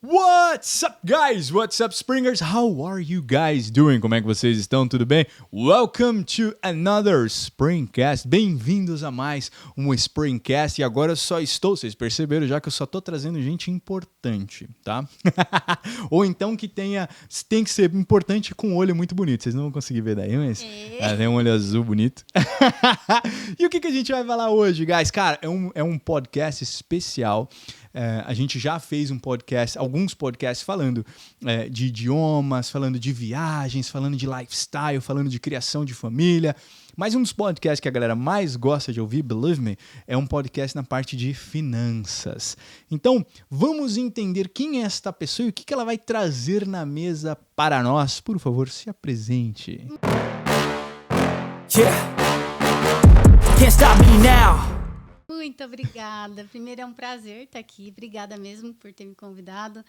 What's up, guys? What's up, Springers? How are you guys doing? Como é que vocês estão? Tudo bem? Welcome to another Springcast. Bem-vindos a mais um Springcast. E agora eu só estou, vocês perceberam já que eu só estou trazendo gente importante, tá? Ou então que tem que ser importante com um olho muito bonito. Vocês não vão conseguir ver daí, mas tem um olho azul bonito. E o que a gente vai falar hoje, guys? Cara, é um podcast especial. A gente já fez alguns podcasts falando de idiomas, falando de viagens, falando de lifestyle, falando de criação de família. Mas um dos podcasts que a galera mais gosta de ouvir, believe me, é um podcast na parte de finanças. Então, vamos entender quem é esta pessoa e o que ela vai trazer na mesa para nós. Por favor, se apresente. Yeah. Can't stop me now. Muito obrigada. Primeiro é um prazer estar aqui. Obrigada mesmo por ter me convidado.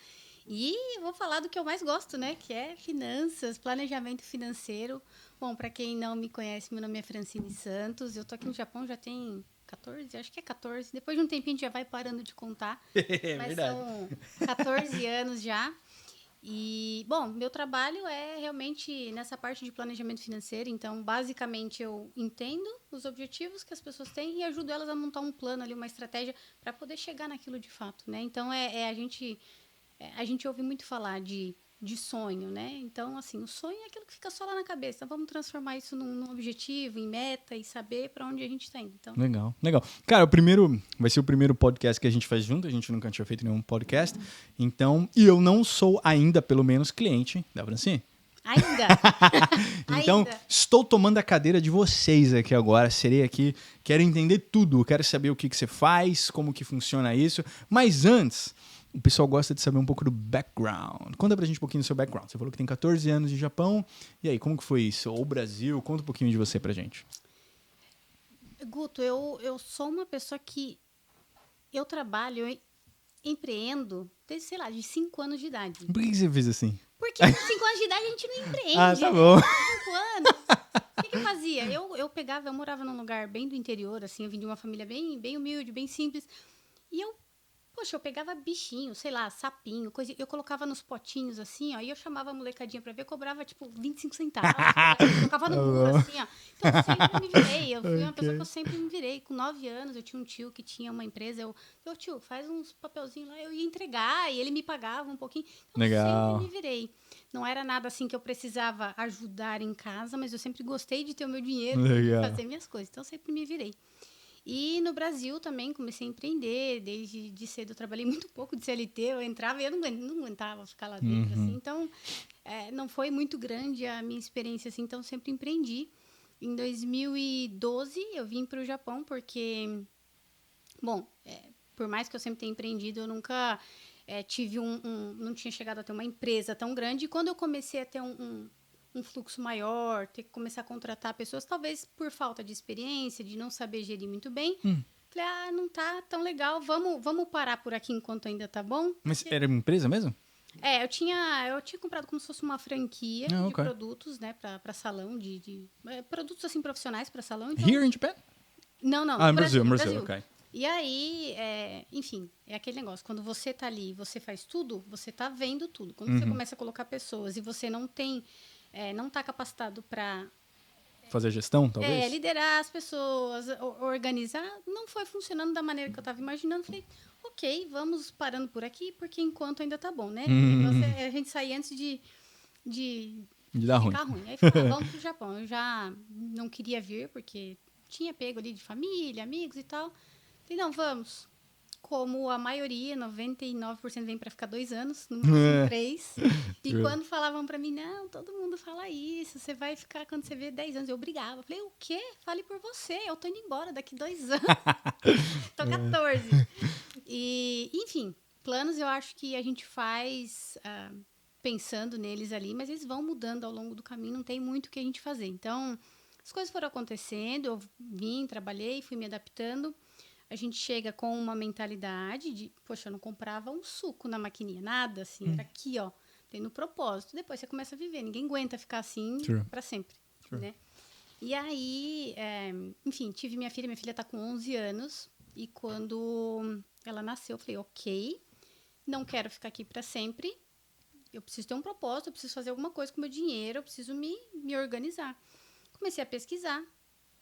E vou falar do que eu mais gosto, né? Que é finanças, planejamento financeiro. Bom, para quem não me conhece, meu nome é Francine Santos. Eu tô aqui no Japão já tem 14, acho que é 14. Depois de um tempinho a gente já vai parando de contar. Mas verdade. são 14 anos já. E, bom, meu trabalho é realmente nessa parte de planejamento financeiro. Então, basicamente, eu entendo os objetivos que as pessoas têm e ajudo elas a montar um plano ali, uma estratégia para poder chegar naquilo de fato, né? Então, a gente ouve muito falar de sonho, né? Então, assim, o sonho é aquilo que fica só lá na cabeça. Então, vamos transformar isso num objetivo, em meta e saber para onde a gente está indo. Então, Legal. Cara, vai ser o primeiro podcast que a gente faz junto. A gente nunca tinha feito nenhum podcast. Então, e eu não sou ainda, pelo menos, cliente da Francine. Ainda. Então, estou tomando a cadeira de vocês aqui agora. Serei aqui, quero entender tudo. Quero saber o que você faz, como que funciona isso. Mas antes, o pessoal gosta de saber um pouco do background. Conta pra gente um pouquinho do seu background. Você falou que tem 14 anos de Japão. E aí, como que foi isso? Ou Brasil? Conta um pouquinho de você pra gente. Guto, eu sou uma pessoa que eu trabalho, eu empreendo desde, sei lá, de 5 anos de idade. Por que você fez assim? Porque com 5 anos de idade a gente não empreende. Ah, tá bom. 5 anos. O que eu fazia? Eu morava num lugar bem do interior, assim, eu vim de uma família bem humilde, bem simples. E eu pegava bichinho, sei lá, sapinho, coisa, eu colocava nos potinhos, assim, ó, e eu chamava a molecadinha pra ver, cobrava, tipo, 25 centavos. Colocava no burro, assim, ó. Então, eu sempre me virei, eu fui uma pessoa que eu sempre me virei. Com 9 anos, eu tinha um tio que tinha uma empresa, tio, faz uns papelzinhos lá, eu ia entregar, e ele me pagava um pouquinho. Então, Legal. eu sempre me virei. Não era nada, assim, que eu precisava ajudar em casa, mas eu sempre gostei de ter o meu dinheiro e fazer minhas coisas. Então, eu sempre me virei. E no Brasil também comecei a empreender, desde de cedo eu trabalhei muito pouco de CLT, eu entrava e eu não aguentava ficar lá dentro, assim, então não foi muito grande a minha experiência, assim, então sempre empreendi. Em 2012 eu vim para o Japão porque, bom, por mais que eu sempre tenha empreendido, eu nunca tive não tinha chegado a ter uma empresa tão grande, e quando eu comecei a ter um fluxo maior, ter que começar a contratar pessoas, talvez por falta de experiência, de não saber gerir muito bem. Falei, não tá tão legal, vamos parar por aqui enquanto ainda tá bom. Mas era uma empresa mesmo? Eu tinha comprado como se fosse uma franquia de produtos, né, para salão, de produtos assim profissionais para salão. Então, Here in Japan? Não, no Brasil, ok. E aí, enfim, é aquele negócio, quando você tá ali, você faz tudo, você tá vendo tudo. Quando você começa a colocar pessoas e você não tem não está capacitado para fazer gestão, talvez? Liderar as pessoas, organizar, não foi funcionando da maneira que eu estava imaginando. Falei, ok, vamos parando por aqui, porque enquanto ainda tá bom, né? A gente sair antes de dar ficar ruim. Aí falei, vamos pro Japão. Eu já não queria vir, porque tinha pego ali de família, amigos e tal. Falei, não, vamos. Como a maioria, 99% vem para ficar 2 anos, no máximo 3. E quando falavam para mim, não, todo mundo fala isso, você vai ficar quando você vê 10 anos. Eu brigava. Falei, o quê? Fale por você, eu tô indo embora daqui 2 anos. Tô 14. E, enfim, planos eu acho que a gente faz pensando neles ali, mas eles vão mudando ao longo do caminho, não tem muito o que a gente fazer. Então, as coisas foram acontecendo, eu vim, trabalhei, fui me adaptando. A gente chega com uma mentalidade de, poxa, eu não comprava um suco na maquininha, nada assim, era aqui, ó, tem no propósito. Depois você começa a viver, ninguém aguenta ficar assim para sempre, né? E aí, enfim, tive minha filha tá com 11 anos, e quando ela nasceu, eu falei, ok, não quero ficar aqui para sempre. Eu preciso ter um propósito, eu preciso fazer alguma coisa com o meu dinheiro, eu preciso me organizar. Comecei a pesquisar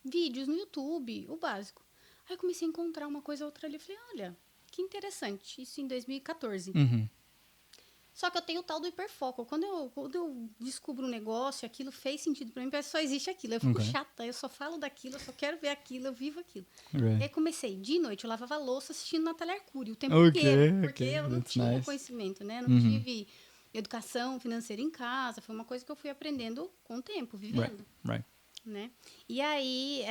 vídeos no YouTube, o básico. Aí eu comecei a encontrar uma coisa ou outra ali. Eu falei, olha, que interessante. Isso em 2014. Só que eu tenho o tal do hiperfoco. Quando eu descubro um negócio, aquilo fez sentido para mim, parece que só existe aquilo. Eu fico chata, eu só falo daquilo, eu só quero ver aquilo, eu vivo aquilo. Right. Aí comecei, de noite, eu lavava louça assistindo Natália Arcuri o tempo inteiro. Porque eu não tinha conhecimento, né? Não tive educação financeira em casa. Foi uma coisa que eu fui aprendendo com o tempo, vivendo. Right. Né? E aí,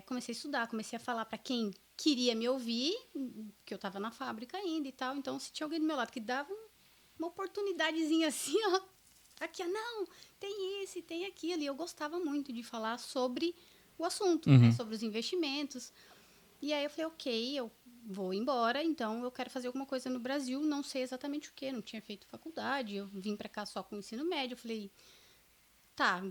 comecei a estudar, comecei a falar para quem queria me ouvir, que eu estava na fábrica ainda e tal. Então, se tinha alguém do meu lado que dava uma oportunidadezinha assim, ó, aqui, não, tem esse, tem aquilo. E eu gostava muito de falar sobre o assunto, né? Sobre os investimentos. E aí eu falei, ok, eu vou embora, então eu quero fazer alguma coisa no Brasil, não sei exatamente o que, não tinha feito faculdade, eu vim para cá só com o ensino médio, eu falei, tá,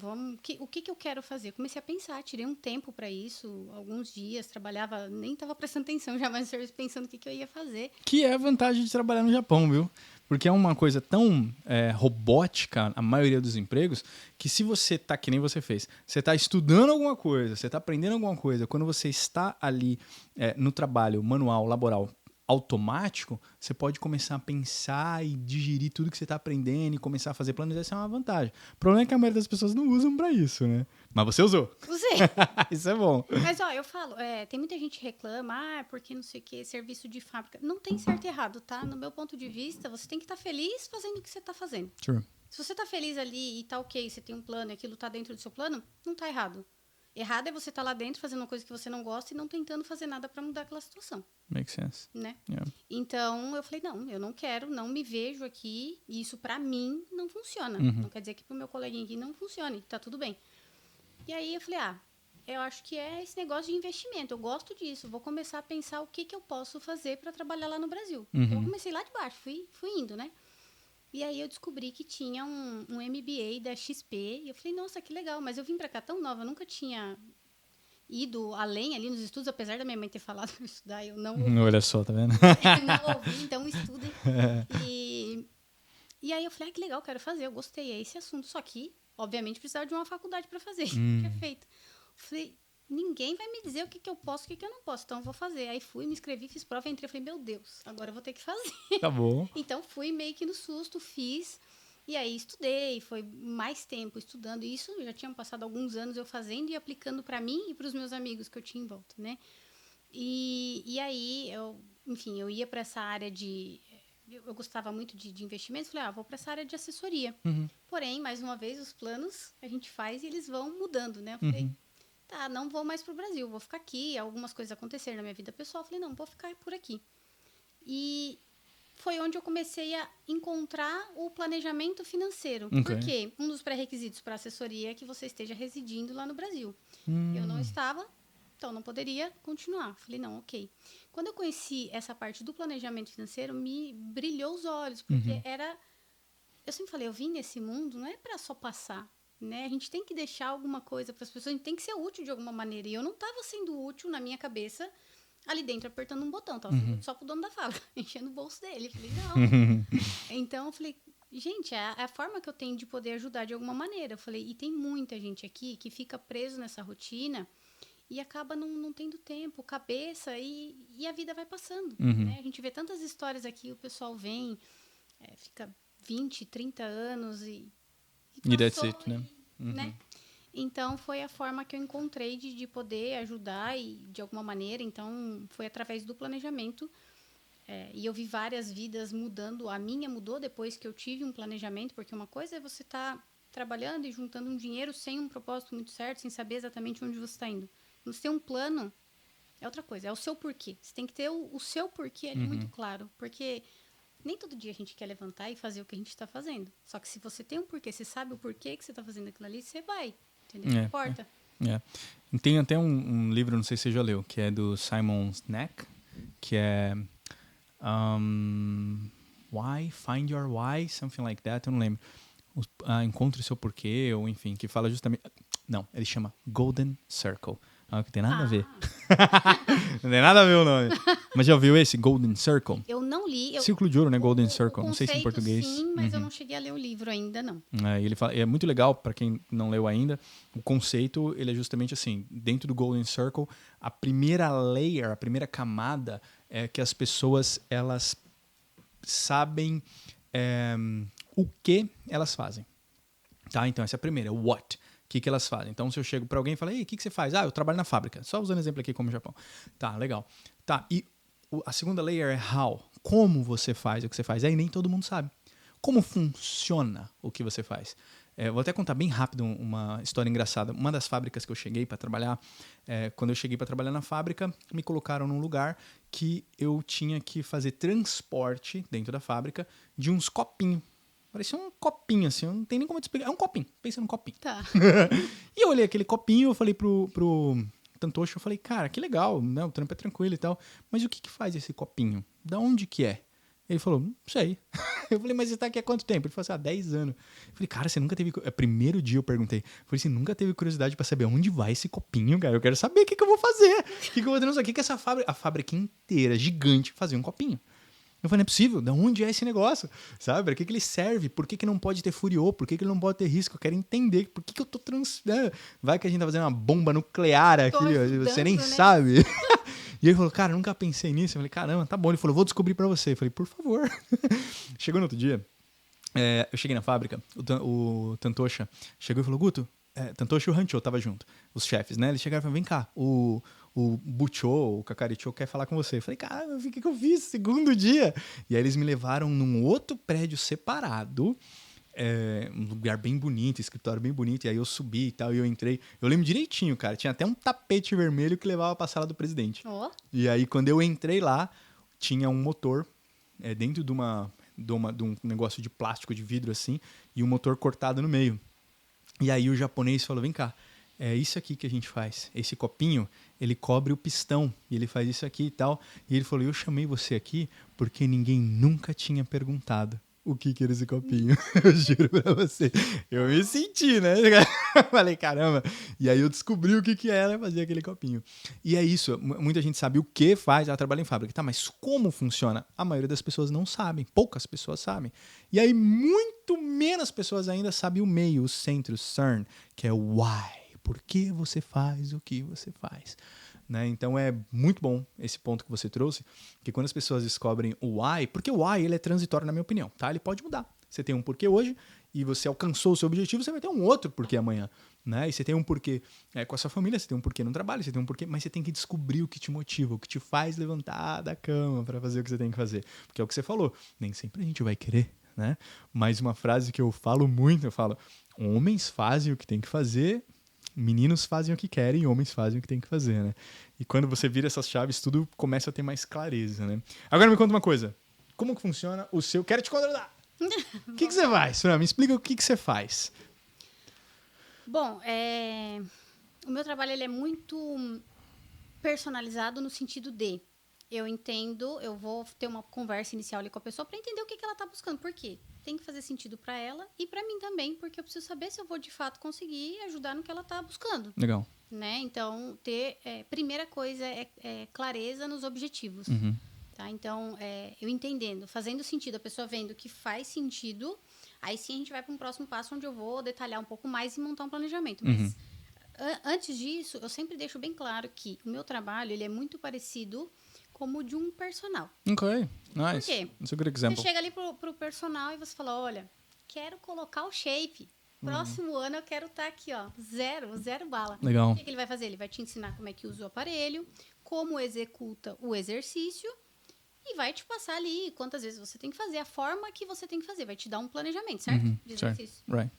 o que eu quero fazer? Comecei a pensar, tirei um tempo para isso, alguns dias, trabalhava, nem estava prestando atenção já, mas pensando o que eu ia fazer. Que é a vantagem de trabalhar no Japão, viu? Porque é uma coisa tão robótica, a maioria dos empregos, que se você tá, que nem você fez, você tá estudando alguma coisa, você tá aprendendo alguma coisa, quando você está ali no trabalho manual, laboral, automático, você pode começar a pensar e digerir tudo que você está aprendendo e começar a fazer planos. Essa é uma vantagem. O problema é que a maioria das pessoas não usam para isso, né? Mas você usou. Usei. Isso é bom. Mas, ó, eu falo, tem muita gente que reclama, porque não sei o que, serviço de fábrica. Não tem certo e errado, tá? No meu ponto de vista, você tem que estar feliz fazendo o que você está fazendo. Sure. Se você está feliz ali e tá ok, você tem um plano e aquilo tá dentro do seu plano, não tá errado. Errado é você estar lá dentro fazendo uma coisa que você não gosta e não tentando fazer nada para mudar aquela situação. Makes sense. Né? Yeah. Então, eu falei, não, eu não quero, não me vejo aqui, e isso para mim não funciona. Não quer dizer que pro meu coleguinha aqui não funcione, tá tudo bem. E aí eu falei, eu acho que é esse negócio de investimento, eu gosto disso, vou começar a pensar o que eu posso fazer para trabalhar lá no Brasil. Eu comecei lá de baixo, fui indo, né? E aí eu descobri que tinha um MBA da XP, e eu falei, nossa, que legal, mas eu vim para cá tão nova, eu nunca tinha ido além ali nos estudos, apesar da minha mãe ter falado para estudar, eu não ouvi. Olha só, tá vendo? Não ouvi, então estudem. E aí eu falei, que legal, quero fazer, eu gostei, é esse assunto. Só que, obviamente, precisava de uma faculdade para fazer, tinha feito. Falei, ninguém vai me dizer o que eu posso e o que eu não posso, então eu vou fazer. Aí fui, me inscrevi, fiz prova, entrei, falei, meu Deus, agora eu vou ter que fazer. Acabou. Então fui meio que no susto, fiz. E aí estudei, foi mais tempo estudando. E isso já tinham passado alguns anos eu fazendo e aplicando para mim e para os meus amigos que eu tinha em volta, né? E aí, eu ia para essa área de... Eu gostava muito de investimentos. Falei, vou para essa área de assessoria. Porém, mais uma vez, os planos a gente faz e eles vão mudando, né? Eu falei, tá, não vou mais para o Brasil, vou ficar aqui. Algumas coisas aconteceram na minha vida pessoal. Eu falei, não, vou ficar por aqui. E foi onde eu comecei a encontrar o planejamento financeiro. Porque um dos pré-requisitos para assessoria é que você esteja residindo lá no Brasil. Eu não estava, então não poderia continuar. Falei, não, ok. Quando eu conheci essa parte do planejamento financeiro, me brilhou os olhos, porque eu sempre falei, eu vim nesse mundo, não é para só passar, né? A gente tem que deixar alguma coisa para as pessoas, a gente tem que ser útil de alguma maneira. E eu não estava sendo útil na minha cabeça ali dentro apertando um botão, tava só pro dono da fábrica, enchendo o bolso dele. Falei, não. Então, eu falei, gente, é a forma que eu tenho de poder ajudar de alguma maneira. Eu falei, e tem muita gente aqui que fica preso nessa rotina e acaba não tendo tempo, cabeça, e a vida vai passando. Né? A gente vê tantas histórias aqui, o pessoal vem, fica 20, 30 anos e that's it, né? Né? Então, foi a forma que eu encontrei de poder ajudar e de alguma maneira. Então, foi através do planejamento. E eu vi várias vidas mudando. A minha mudou depois que eu tive um planejamento, porque uma coisa é você estar trabalhando e juntando um dinheiro sem um propósito muito certo, sem saber exatamente onde você está indo. Você ter um plano é outra coisa, é o seu porquê. Você tem que ter o seu porquê ali muito claro, porque nem todo dia a gente quer levantar e fazer o que a gente está fazendo. Só que se você tem um porquê, você sabe o porquê que você está fazendo aquilo ali, você vai. Entendeu? Não importa. Tem até um livro, não sei se você já leu, que é do Simon Sinek, que é Why? Find Your Why, something like that, eu não lembro. Encontre o seu porquê, ou enfim, que fala justamente... Não, ele chama Golden Circle. Ah, que tem nada a ver. Não tem nada a ver o nome. Mas já ouviu esse? Golden Circle? Eu não li. Círculo de Ouro, né? Golden o Circle. Não sei se em conceito, português. Sim, mas eu não cheguei a ler o livro ainda, não. Ele fala, é muito legal para quem não leu ainda. O conceito, ele é justamente assim, dentro do Golden Circle, a primeira layer, a primeira camada é que as pessoas elas sabem o que elas fazem. Tá? Então essa é a primeira, o what. O que elas fazem. Então se eu chego para alguém e falo, ei, o que você faz? Ah, eu trabalho na fábrica. Só usando exemplo aqui como Japão. Tá, legal. Tá, e a segunda layer é how. Como você faz o que você faz. Aí nem todo mundo sabe. Como funciona o que você faz? Vou até contar bem rápido uma história engraçada. Uma das fábricas que eu cheguei para trabalhar, quando eu cheguei para trabalhar na fábrica, me colocaram num lugar que eu tinha que fazer transporte dentro da fábrica de uns copinhos. Parecia um copinho, assim, não tem nem como te explicar. É um copinho, pensa num copinho. Tá. E eu olhei aquele copinho, eu falei pro Tantoshi, eu falei, cara, que legal, né? O trampo é tranquilo e tal, mas o que faz esse copinho? Da onde que é? Ele falou, não sei. Eu falei, mas você tá aqui há quanto tempo? Ele falou assim, há 10 anos. Eu falei, cara, você nunca teve... Primeiro dia eu perguntei. Eu falei, você nunca teve curiosidade pra saber onde vai esse copinho, cara? Eu quero saber o que eu vou fazer. O que eu vou fazer? O que essa fábrica... A fábrica inteira, gigante, fazia um copinho. Eu falei, não é possível. De onde é esse negócio? Sabe? Para que ele serve? Por que não pode ter furiô? Por que ele não pode ter risco? Eu quero entender. Por que eu tô Vai que a gente tá fazendo uma bomba nuclear aqui, ó, você nem sabe. E ele falou, cara, nunca pensei nisso. Eu falei, caramba, tá bom. Ele falou, vou descobrir pra você. Eu falei, por favor. Chegou no outro dia, eu cheguei na fábrica, o Tantosha chegou e falou, Guto, Tantoshi e o Hancho tava junto, os chefes, né? Eles chegaram e falaram, vem cá, o Bucho, o Kakaricho quer falar com você. Eu falei, cara, o que eu fiz? Segundo dia. E aí eles me levaram num outro prédio separado, um lugar bem bonito, escritório bem bonito, e aí eu subi e tal, e eu entrei. Eu lembro direitinho, cara, tinha até um tapete vermelho que levava pra sala do presidente. Oh. E aí quando eu entrei lá, tinha um motor dentro de um negócio de plástico, de vidro assim, e um motor cortado no meio. E aí o japonês falou, vem cá, é isso aqui que a gente faz. Esse copinho, ele cobre o pistão, e ele faz isso aqui e tal. E ele falou, eu chamei você aqui porque ninguém nunca tinha perguntado o que era esse copinho. Eu juro pra você. Eu me senti, né? Falei, caramba. E aí eu descobri o que era fazer aquele copinho. E é isso. Muita gente sabe o que faz. Ela trabalha em fábrica. Tá, mas como funciona? A maioria das pessoas não sabem. Poucas pessoas sabem. E aí muito menos pessoas ainda sabem o meio, o centro, o cern, que é o why. Por que você faz o que você faz? Né? Então é muito bom esse ponto que você trouxe, que quando as pessoas descobrem o why, porque o why ele é transitório na minha opinião, tá? Ele pode mudar. Você tem um porquê hoje e você alcançou o seu objetivo, você vai ter um outro porquê amanhã, né? E você tem um porquê com a sua família, você tem um porquê no trabalho, você tem um porquê, mas você tem que descobrir o que te motiva, o que te faz levantar da cama para fazer o que você tem que fazer, porque é o que você falou, nem sempre a gente vai querer, né? Mas uma frase que eu falo muito, eu falo, homens fazem o que tem que fazer, meninos fazem o que querem, homens fazem o que tem que fazer, né? E quando você vira essas chaves, tudo começa a ter mais clareza, né? Agora me conta uma coisa. Como que funciona o seu... Quero te contratar! O que você faz? Me explica o que você faz. Bom, o meu trabalho ele é muito personalizado no sentido de eu entendo, eu vou ter uma conversa inicial ali com a pessoa para entender o que ela está buscando. Por quê? Tem que fazer sentido para ela e para mim também, porque eu preciso saber se eu vou de fato conseguir ajudar no que ela está buscando. Legal. Né? Então, primeira coisa é clareza nos objetivos. Uhum. Tá? Então, eu entendendo, fazendo sentido, a pessoa vendo que faz sentido, aí sim a gente vai para um próximo passo onde eu vou detalhar um pouco mais e montar um planejamento. Mas antes disso, eu sempre deixo bem claro que o meu trabalho ele é muito parecido como o de um personal. Ok, nice. Por quê? That's a good example. Você chega ali pro personal e você fala, olha, quero colocar o shape. Próximo ano eu quero estar aqui, ó, zero bala. Legal. O que ele vai fazer? Ele vai te ensinar como é que usa o aparelho, como executa o exercício e vai te passar ali quantas vezes você tem que fazer, a forma que você tem que fazer. Vai te dar um planejamento, certo? De exercício. Right.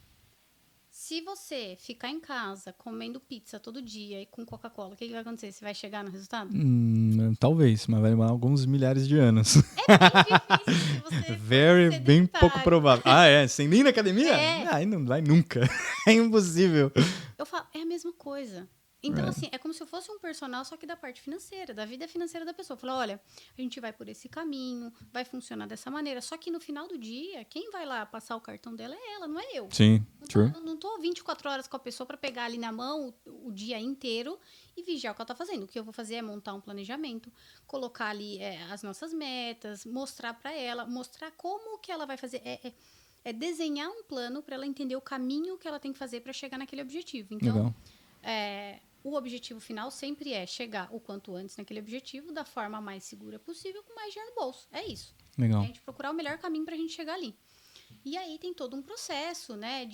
Se você ficar em casa comendo pizza todo dia e com Coca-Cola, o que vai acontecer? Você vai chegar no resultado? Talvez, mas vai demorar alguns milhares de anos. É bem difícil se você for Bem sedentário. pouco provável. Sem nem ir na academia? Aí não vai nunca. É impossível. Eu falo, é a mesma coisa. Então, Right. assim, é como se eu fosse um personal, só que da parte financeira, da vida financeira da pessoa. Falar, olha, a gente vai por esse caminho, vai funcionar dessa maneira. Só que no final do dia, quem vai lá passar o cartão dela é ela, não é eu. Sim, true. Não tô 24 horas com a pessoa para pegar ali na mão o dia inteiro e vigiar o que ela tá fazendo. O que eu vou fazer é montar um planejamento, colocar ali as nossas metas, mostrar para ela, mostrar como que ela vai fazer. É desenhar um plano para ela entender o caminho que ela tem que fazer para chegar naquele objetivo. Então, Legal. o objetivo final sempre é chegar o quanto antes naquele objetivo, da forma mais segura possível, com mais dinheiro no bolso. É isso. Legal. A gente procurar o melhor caminho para a gente chegar ali. E aí tem todo um processo, né?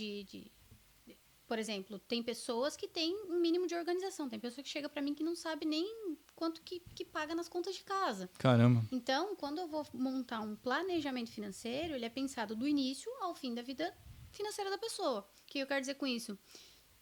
Por exemplo, tem pessoas que têm um mínimo de organização. Tem pessoa que chega para mim que não sabe nem quanto que paga nas contas de casa. Caramba. Então, quando eu vou montar um planejamento financeiro, ele é pensado do início ao fim da vida financeira da pessoa. O que eu quero dizer com isso?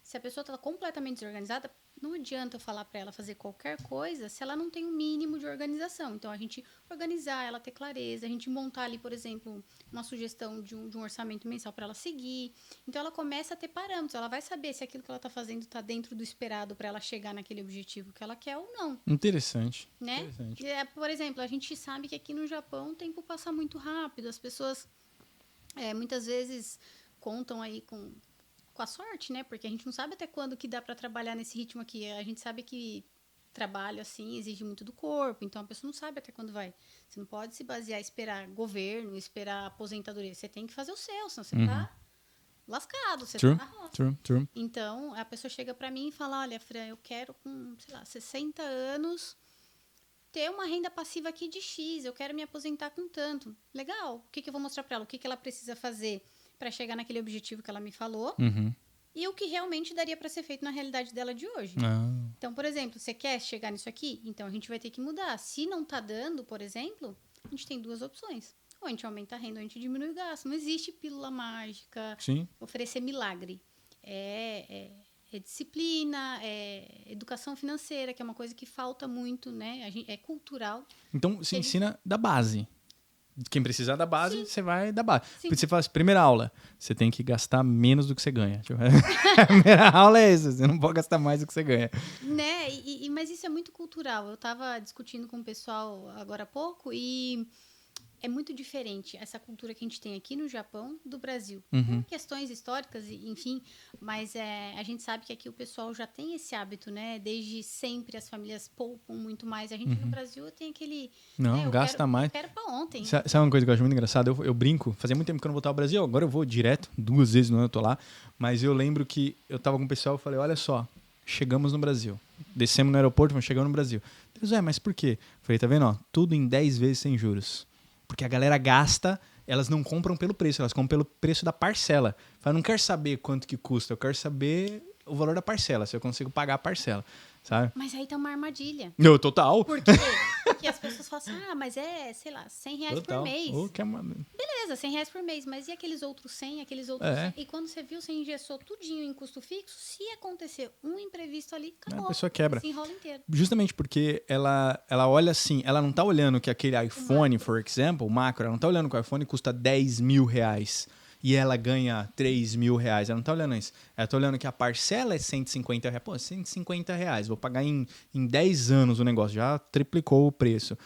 Se a pessoa está completamente desorganizada, não adianta eu falar para ela fazer qualquer coisa se ela não tem um mínimo de organização. Então, a gente organizar, ela ter clareza, a gente montar ali, por exemplo, uma sugestão de um orçamento mensal para ela seguir. Então, ela começa a ter parâmetros. Ela vai saber se aquilo que ela está fazendo está dentro do esperado para ela chegar naquele objetivo que ela quer ou não. Interessante. Né? Interessante. Por exemplo, a gente sabe que aqui no Japão o tempo passa muito rápido. As pessoas muitas vezes contam aí com a sorte, né? Porque a gente não sabe até quando que dá para trabalhar nesse ritmo aqui. A gente sabe que trabalho assim exige muito do corpo, então a pessoa não sabe até quando vai. Você não pode se basear em esperar governo, esperar aposentadoria. Você tem que fazer o seu, senão você tá lascado, você True, tá na roça. true. Então, a pessoa chega para mim e fala, olha, Fran, eu quero com, sei lá, 60 anos ter uma renda passiva aqui de X, eu quero me aposentar com tanto. Legal, o que eu vou mostrar para ela? O que ela precisa fazer para chegar naquele objetivo que ela me falou Uhum. e o que realmente daria para ser feito na realidade dela de hoje. Ah, Então, por exemplo, você quer chegar nisso aqui? Então, a gente vai ter que mudar. Se não tá dando, por exemplo, a gente tem duas opções. Ou a gente aumenta a renda ou a gente diminui o gasto. Não existe pílula mágica, sim. oferecer milagre. É disciplina, é educação financeira, que é uma coisa que falta muito, né? É cultural. Então, se ensina da base. Quem precisar da base, Sim. você vai da base. Sim. Porque você fala assim, primeira aula, você tem que gastar menos do que você ganha. Tipo, a primeira aula é essa, você não pode gastar mais do que você ganha. Né? Mas isso é muito cultural. Eu estava discutindo com o pessoal agora há pouco e é muito diferente essa cultura que a gente tem aqui no Japão do Brasil. Por questões históricas, enfim, mas a gente sabe que aqui o pessoal já tem esse hábito, né? Desde sempre as famílias poupam muito mais. A gente no Brasil tem aquele... Não, né, gasta mais. Eu quero pra ontem. Sabe uma coisa que eu acho muito engraçada? Eu brinco, fazia muito tempo que eu não voltava ao Brasil, agora eu vou direto, 2 vezes no ano eu tô lá, mas eu lembro que eu tava com o pessoal e falei, olha só, chegamos no Brasil, descemos no aeroporto, mas chegamos no Brasil. Eles, mas por quê? Eu falei, tá vendo, ó, tudo em 10 vezes sem juros. Porque a galera gasta, elas não compram pelo preço, elas compram pelo preço da parcela. Eu falei, não quero saber quanto que custa, eu quero saber o valor da parcela, se eu consigo pagar a parcela, sabe? Mas aí tá uma armadilha. Não, total. Por quê? Porque as pessoas falam assim, mas sei lá, R$100 Total. por mês. Oh, que é uma... Beleza, R$100 por mês, mas e aqueles outros 100, aqueles outros 100? E quando você viu, você engessou tudinho em custo fixo, se acontecer um imprevisto ali, acabou. A pessoa quebra. Se enrola inteiro. Justamente porque ela olha assim, ela não tá olhando que aquele iPhone, por exemplo, o macro, ela não tá olhando que o iPhone custa R$10.000 e ela ganha R$3.000. Ela não tá olhando isso. Ela tá olhando que a parcela é R$150. Pô, R$150. Vou pagar em 10 anos o negócio. Já triplicou o preço.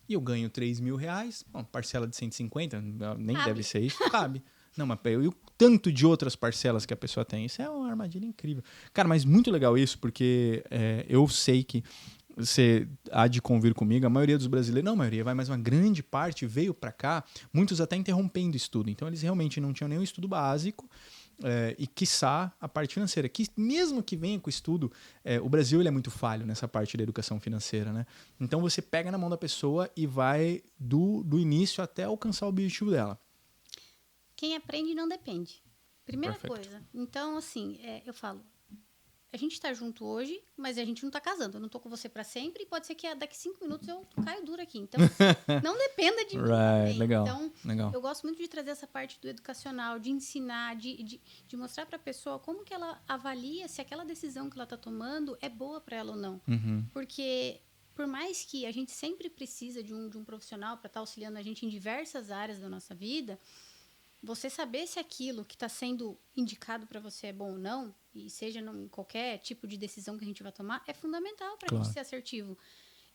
E eu ganho R$3.000. Bom, parcela de 150, nem Cabe. deve ser isso. Cabe. Não, mas e o tanto de outras parcelas que a pessoa tem? Isso é uma armadilha incrível. Cara, mas muito legal isso, porque eu sei que você há de convir comigo, a maioria dos brasileiros, não a maioria, mas uma grande parte veio para cá, muitos até interrompendo o estudo. Então, eles realmente não tinham nenhum estudo básico e, quiçá, a parte financeira. Que mesmo que venha com o estudo, o Brasil ele é muito falho nessa parte da educação financeira, né? Então, você pega na mão da pessoa e vai do início até alcançar o objetivo dela. Quem aprende não depende. Primeira Perfect. coisa. Então, assim, eu falo, a gente tá junto hoje, mas a gente não tá casando. Eu não tô com você para sempre e pode ser que daqui 5 minutos eu caio duro aqui. Então, assim, não dependa de mim também. Legal, Então, legal. eu gosto muito de trazer essa parte do educacional, de ensinar, de mostrar para a pessoa como que ela avalia se aquela decisão que ela tá tomando é boa para ela ou não. Porque por mais que a gente sempre precisa de um profissional para estar auxiliando a gente em diversas áreas da nossa vida, você saber se aquilo que está sendo indicado para você é bom ou não, e seja em qualquer tipo de decisão que a gente vai tomar, é fundamental para a gente ser assertivo.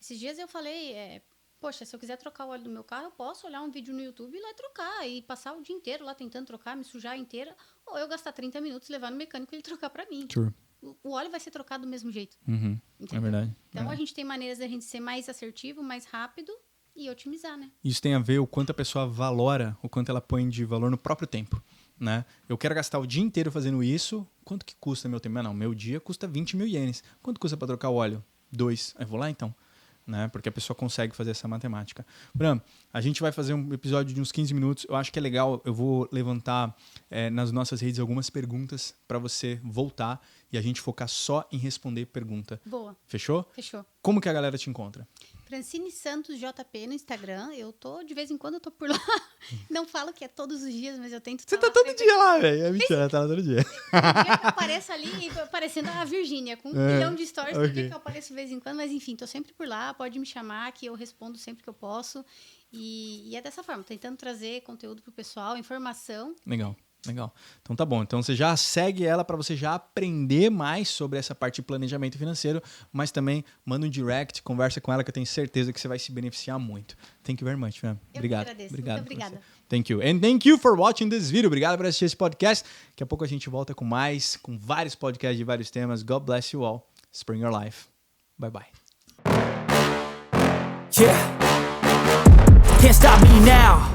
Esses dias eu falei, poxa, se eu quiser trocar o óleo do meu carro, eu posso olhar um vídeo no YouTube e ir lá trocar, e passar o dia inteiro lá tentando trocar, me sujar inteira, ou eu gastar 30 minutos, levar no mecânico e ele trocar para mim. Sure. O óleo vai ser trocado do mesmo jeito. É verdade. Então, a gente tem maneiras da gente ser mais assertivo, mais rápido e otimizar, né? Isso tem a ver o quanto a pessoa valora, o quanto ela põe de valor no próprio tempo, né? Eu quero gastar o dia inteiro fazendo isso, quanto que custa meu tempo? Não, meu dia custa 20 mil ienes. Quanto custa para trocar o óleo? 2. Eu vou lá então. Né? Porque a pessoa consegue fazer essa matemática. Bram, a gente vai fazer um episódio de uns 15 minutos. Eu acho que é legal. Eu vou levantar nas nossas redes algumas perguntas para você voltar e a gente focar só em responder pergunta. Boa. Fechou? Fechou. Como que a galera te encontra? Francine Santos JP no Instagram. De vez em quando eu tô por lá. Não falo que é todos os dias, mas eu tento. Você tá todo dia lá, velho. É mentira, tá lá todo dia. Tem dia que eu apareço ali, parecendo a Virgínia, com 1 milhão de stories. Tem dia que eu apareço de vez em quando, mas enfim, tô sempre por lá. Pode me chamar, que eu respondo sempre que eu posso. E é dessa forma, tentando trazer conteúdo pro pessoal, informação. Legal. Então tá bom. Então você já segue ela para você já aprender mais sobre essa parte de planejamento financeiro, mas também manda um direct, conversa com ela que eu tenho certeza que você vai se beneficiar muito. Thank you very much, man. Obrigado. Eu que agradeço. Obrigado. Muito obrigada. Thank you. And thank you for watching this video. Obrigado por assistir esse podcast. Daqui a pouco a gente volta com vários podcasts de vários temas. God bless you all. Spring your life. Bye bye. Yeah. Can't stop me now.